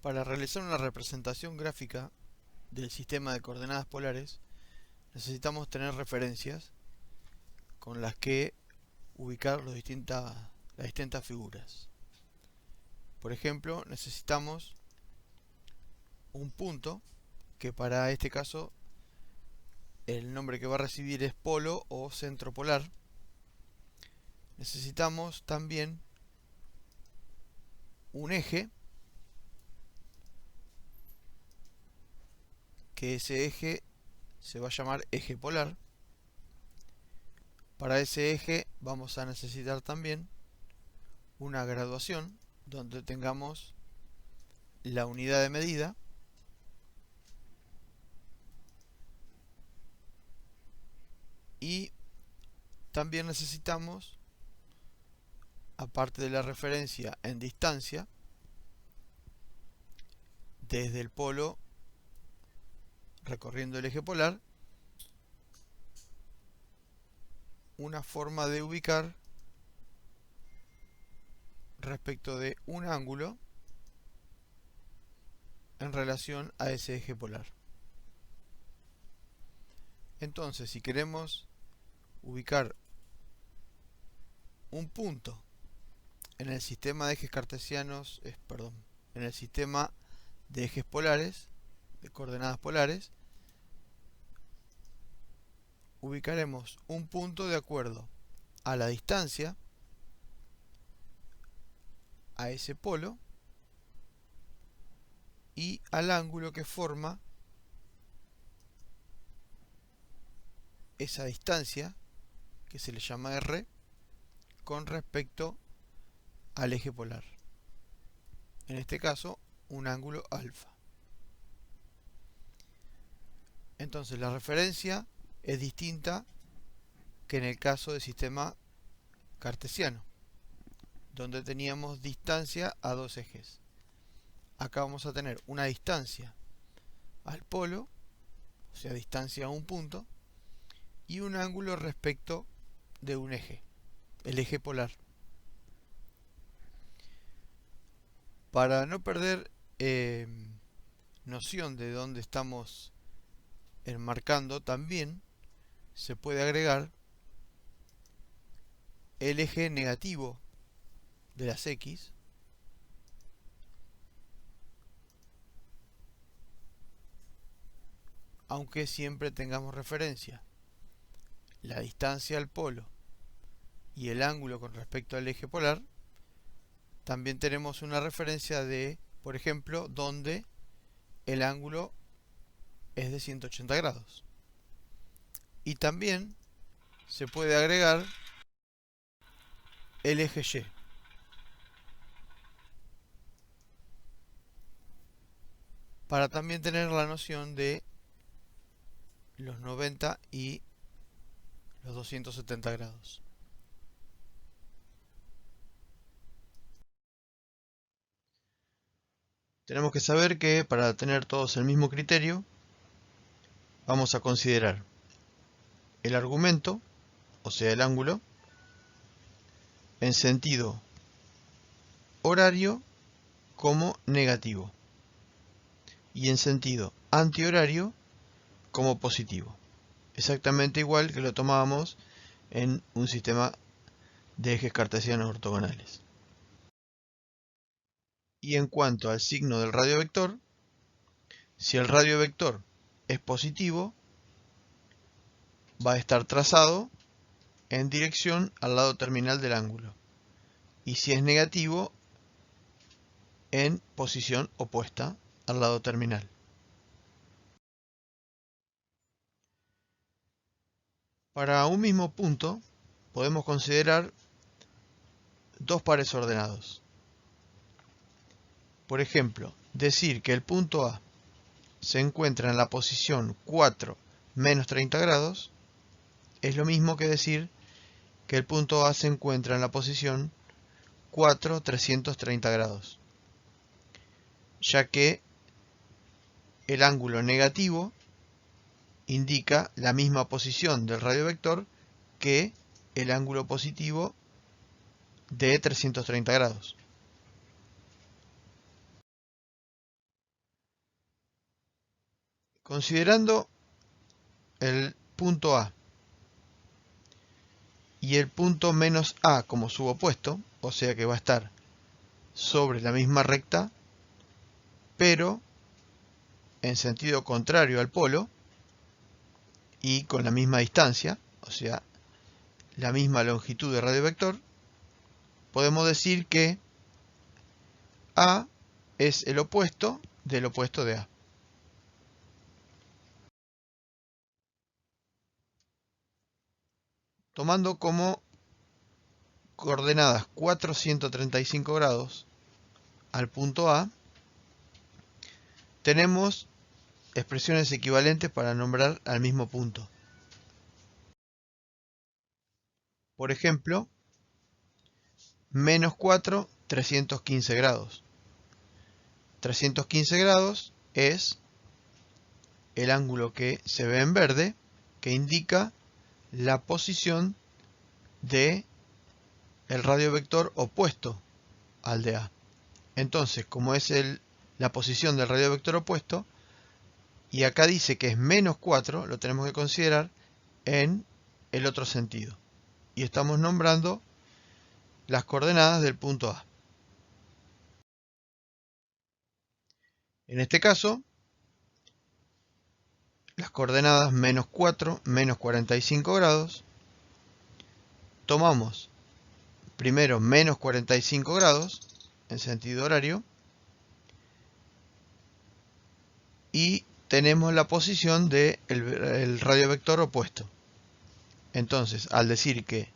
Para realizar una representación gráfica del sistema de coordenadas polares, necesitamos tener referencias con las que ubicar las distintas figuras. Por ejemplo, necesitamos un punto, que para este caso el nombre que va a recibir es polo o centro polar. Necesitamos también un eje, que ese eje se va a llamar eje polar. Para ese eje vamos a necesitar también una graduación donde tengamos la unidad de medida y también necesitamos, aparte de la referencia en distancia, desde el polo recorriendo el eje polar, una forma de ubicar respecto de un ángulo en relación a ese eje polar. Entonces, si queremos ubicar un punto en el sistema de ejes cartesianos, en el sistema de ejes polares, de coordenadas polares, ubicaremos un punto de acuerdo a la distancia a ese polo y al ángulo que forma esa distancia, que se le llama R, con respecto al eje polar. En este caso, un ángulo alfa. Entonces, la referencia es distinta que en el caso del sistema cartesiano, donde teníamos distancia a dos ejes. Acá vamos a tener una distancia al polo, o sea, distancia a un punto, y un ángulo respecto de un eje, el eje polar. Para no perder noción de dónde estamos enmarcando, también se puede agregar el eje negativo de las X, aunque siempre tengamos referencia la distancia al polo y el ángulo con respecto al eje polar. También tenemos una referencia de, por ejemplo, donde el ángulo es de 180 grados. Y también se puede agregar el eje Y, para también tener la noción de los 90 y los 270 grados. Tenemos que saber que para tener todos el mismo criterio, vamos a considerar el argumento, o sea el ángulo, en sentido horario como negativo y en sentido antihorario como positivo. Exactamente igual que lo tomábamos en un sistema de ejes cartesianos ortogonales. Y en cuanto al signo del radiovector, si el radiovector es positivo, va a estar trazado en dirección al lado terminal del ángulo. Y si es negativo, en posición opuesta al lado terminal. Para un mismo punto, podemos considerar dos pares ordenados. Por ejemplo, decir que el punto A se encuentra en la posición 4 menos 30 grados es lo mismo que decir que el punto A se encuentra en la posición 4 330 grados, ya que el ángulo negativo indica la misma posición del radiovector que el ángulo positivo de 330 grados. Considerando el punto A y el punto menos A como subopuesto, o sea que va a estar sobre la misma recta, pero en sentido contrario al polo y con la misma distancia, o sea, la misma longitud de radio vector, podemos decir que A es el opuesto del opuesto de A. Tomando como coordenadas 435 grados al punto A, tenemos expresiones equivalentes para nombrar al mismo punto. Por ejemplo, menos 4, 315 grados. 315 grados es el ángulo que se ve en verde, que indica la posición de el radiovector opuesto al de A. Entonces, como es la posición del radiovector opuesto, y acá dice que es menos 4, lo tenemos que considerar en el otro sentido. Y estamos nombrando las coordenadas del punto A. En este caso, las coordenadas menos 4, menos 45 grados, tomamos primero menos 45 grados en sentido horario y tenemos la posición del radiovector opuesto. Entonces, al decir que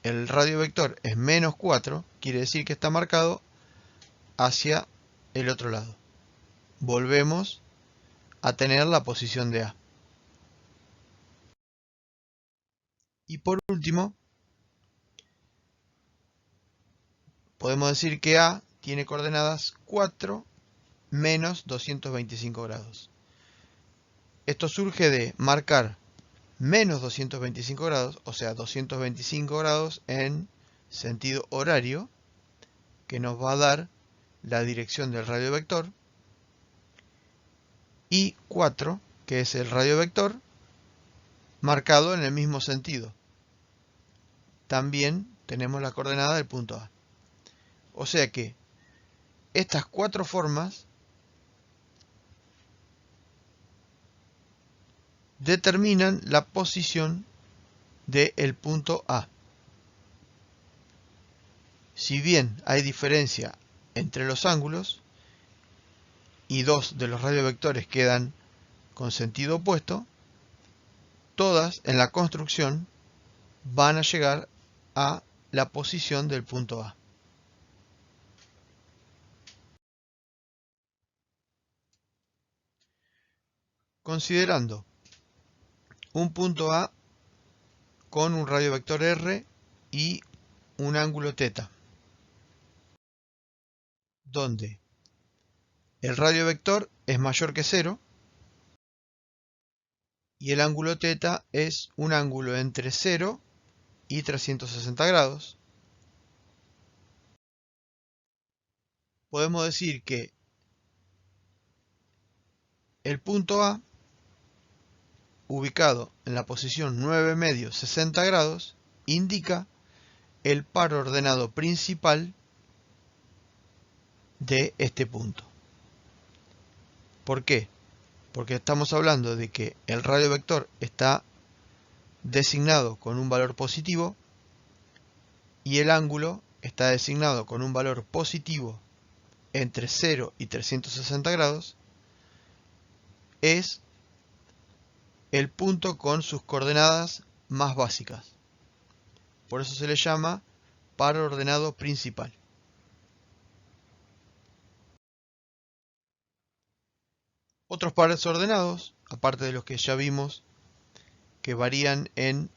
el radiovector es menos 4, quiere decir que está marcado hacia el otro lado. Volvemos a tener la posición de A. Y por último, podemos decir que A tiene coordenadas 4 menos 225 grados. Esto surge de marcar menos 225 grados, o sea, 225 grados en sentido horario, que nos va a dar la dirección del radiovector, y 4, que es el radiovector, marcado en el mismo sentido. También tenemos la coordenada del punto A. O sea que estas cuatro formas determinan la posición del punto A. Si bien hay diferencia entre los ángulos y dos de los radiovectores quedan con sentido opuesto, todas en la construcción van a llegar a la posición del punto A. Considerando un punto A con un radiovector R y un ángulo θ, donde el radiovector es mayor que 0 y el ángulo θ es un ángulo entre 0 y 360 grados, podemos decir que el punto A, ubicado en la posición 9 medios 60 grados, indica el par ordenado principal de este punto. ¿Por qué? Porque estamos hablando de que el radiovector está designado con un valor positivo y el ángulo está designado con un valor positivo entre 0 y 360 grados, es el punto con sus coordenadas más básicas. Por eso se le llama par ordenado principal. Otros pares ordenados, aparte de los que ya vimos, que varían en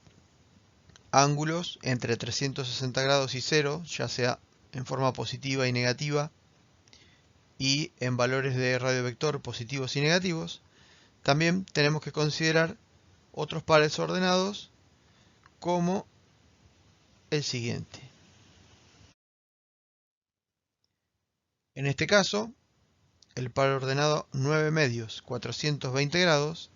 ángulos entre 360 grados y 0, ya sea en forma positiva y negativa, y en valores de radiovector positivos y negativos, también tenemos que considerar otros pares ordenados como el siguiente. En este caso, el par ordenado 9 medios 420 grados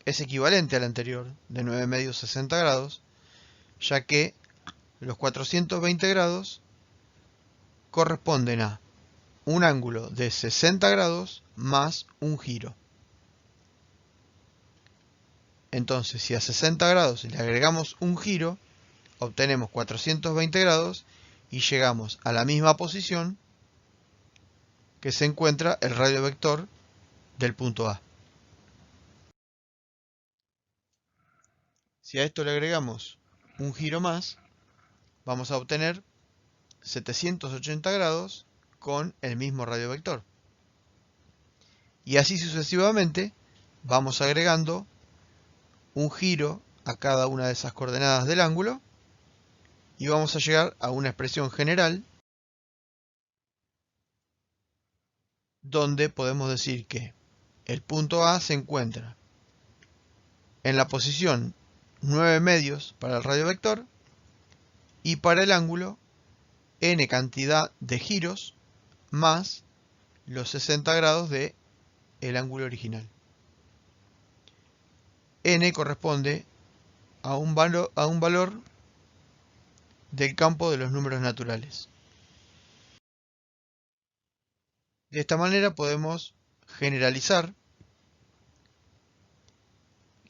es equivalente al anterior de 9 medios 60 grados, ya que los 420 grados corresponden a un ángulo de 60 grados más un giro. Entonces, si a 60 grados le agregamos un giro, obtenemos 420 grados y llegamos a la misma posición que se encuentra el radio vector del punto A. Si a esto le agregamos un giro más, vamos a obtener 780 grados con el mismo radio vector. Y así sucesivamente vamos agregando un giro a cada una de esas coordenadas del ángulo y vamos a llegar a una expresión general donde podemos decir que el punto A se encuentra en la posición 9 medios para el radio vector y para el ángulo n cantidad de giros más los 60 grados del ángulo original. N corresponde a un valor del campo de los números naturales. De esta manera podemos generalizar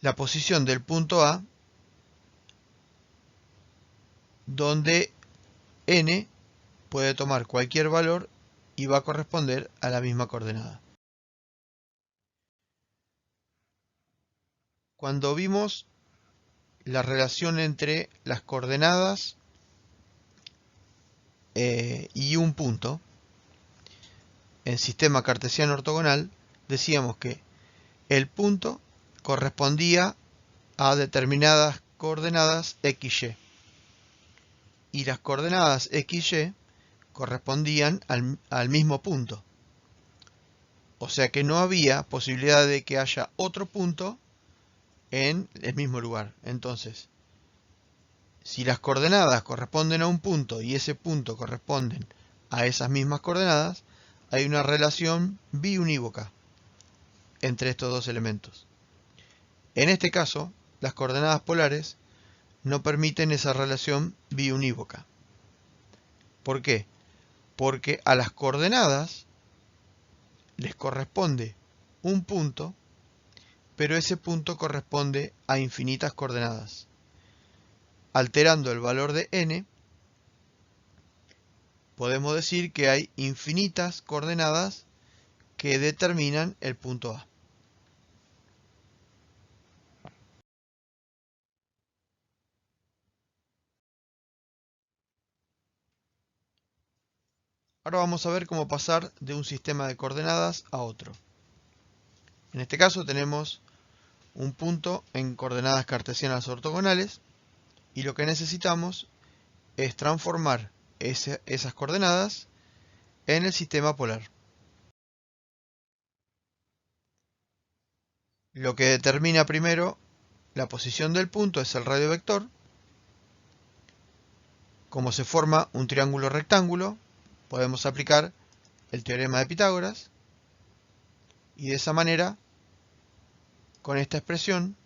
la posición del punto A, donde n puede tomar cualquier valor y va a corresponder a la misma coordenada. Cuando vimos la relación entre las coordenadas y un punto en sistema cartesiano ortogonal, decíamos que el punto correspondía a determinadas coordenadas XY y las coordenadas XY correspondían al mismo punto. O sea que no había posibilidad de que haya otro punto en el mismo lugar. Entonces, si las coordenadas corresponden a un punto y ese punto corresponden a esas mismas coordenadas, hay una relación biunívoca entre estos dos elementos. En este caso, las coordenadas polares no permiten esa relación biunívoca. ¿Por qué? Porque a las coordenadas les corresponde un punto, pero ese punto corresponde a infinitas coordenadas. Alterando el valor de n, podemos decir que hay infinitas coordenadas que determinan el punto A. Ahora vamos a ver cómo pasar de un sistema de coordenadas a otro. En este caso tenemos un punto en coordenadas cartesianas ortogonales y lo que necesitamos es transformar esas coordenadas en el sistema polar. Lo que determina primero la posición del punto es el radio vector. Como se forma un triángulo rectángulo, podemos aplicar el teorema de Pitágoras y de esa manera, con esta expresión,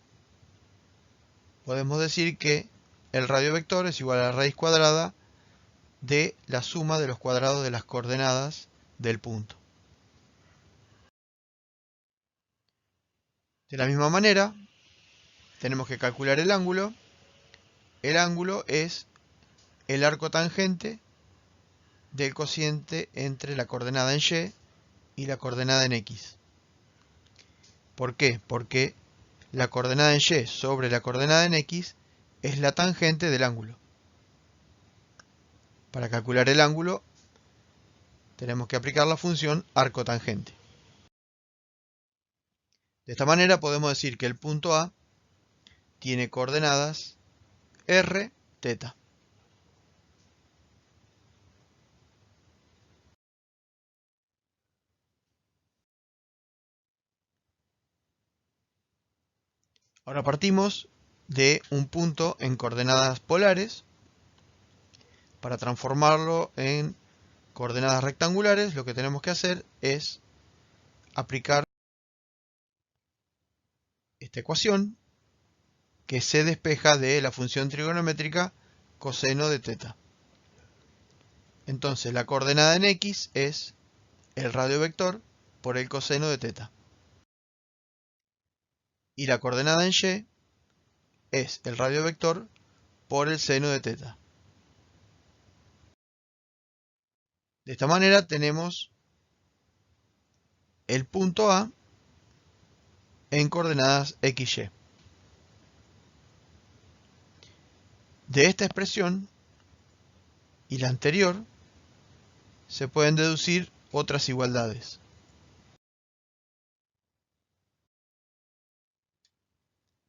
podemos decir que el radio vector es igual a la raíz cuadrada de la suma de los cuadrados de las coordenadas del punto. De la misma manera, tenemos que calcular el ángulo. El ángulo es el arco tangente del cociente entre la coordenada en Y y la coordenada en X. ¿Por qué? Porque la coordenada en Y sobre la coordenada en X es la tangente del ángulo. Para calcular el ángulo tenemos que aplicar la función arco tangente. De esta manera podemos decir que el punto A tiene coordenadas r, θ. Ahora partimos de un punto en coordenadas polares. Para transformarlo en coordenadas rectangulares, lo que tenemos que hacer es aplicar esta ecuación que se despeja de la función trigonométrica coseno de teta. Entonces la coordenada en X es el radiovector por el coseno de teta. Y la coordenada en Y es el radiovector por el seno de teta. De esta manera tenemos el punto A en coordenadas XY. De esta expresión y la anterior se pueden deducir otras igualdades.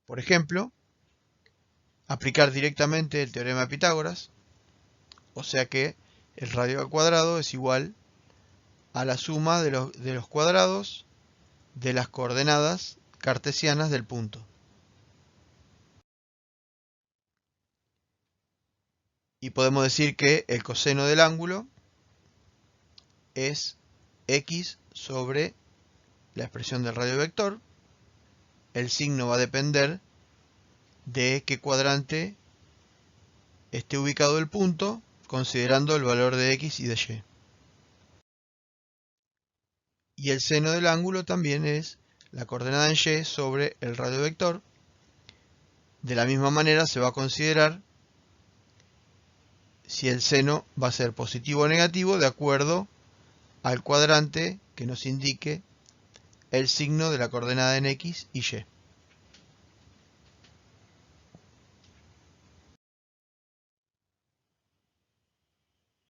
Por ejemplo, aplicar directamente el teorema de Pitágoras, o sea que el radio al cuadrado es igual a la suma de los cuadrados de las coordenadas cartesianas del punto. Y podemos decir que el coseno del ángulo es x sobre la expresión del radiovector. El signo va a depender de qué cuadrante esté ubicado el punto, considerando el valor de x y de y. Y el seno del ángulo también es la coordenada en y sobre el radiovector. De la misma manera se va a considerar si el seno va a ser positivo o negativo de acuerdo al cuadrante que nos indique el signo de la coordenada en x y y.